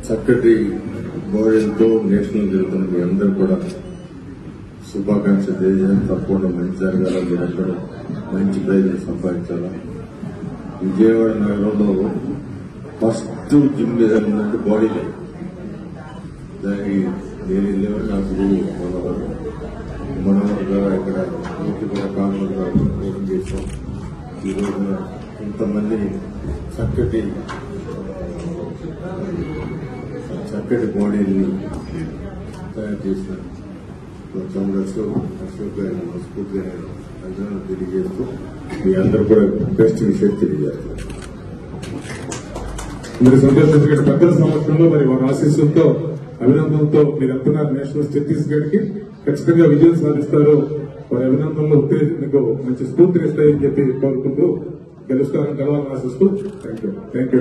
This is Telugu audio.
చక్కటి బాడీలతో నేషనల్ జరుగుతున్న మీ అందరూ కూడా శుభాకాంక్షలు తెలియజేయాలి. తప్పకుండా మంచి జరగాల, మీరందరూ మంచి ప్రైజులు సంపాదించాలా. విజయవాడ నగరంలో ఫస్ట్ జిమ్ లేదంటే బాడీ లైఫ్. దానికి నేను వెళ్ళేవారు నా గురువు మనోహర్ గారు ఇక్కడ కూడా కాంగ్రెస్ గారు ఓపెన్ చేశాం. ఈ రోజున ఇంతమంది చక్కటి బాడీని తయారు చేసిన అశోక్ గారి మనస్ఫూర్తిగా నేను అభినందనలు తెలియజేస్తూ మీ అందరూ కూడా బెస్ట్ విషయం తెలియజేస్తారు. మరి సంతోషించిన పెద్దల సమక్షంలో మరి వారి ఆశీస్సులతో అభినందనలతో మీరు వెళ్తున్నారు నేషనల్ ఛత్తీస్గఢ్ కి. ఖచ్చితంగా విజయం సాధిస్తారు. వారి అభినందనలు మీకు మంచి స్ఫూర్తినిస్తాయని చెప్పి కోరుకుంటూ గెలుస్తారని గెలవాలని ఆశిస్తూ థ్యాంక్ యూ.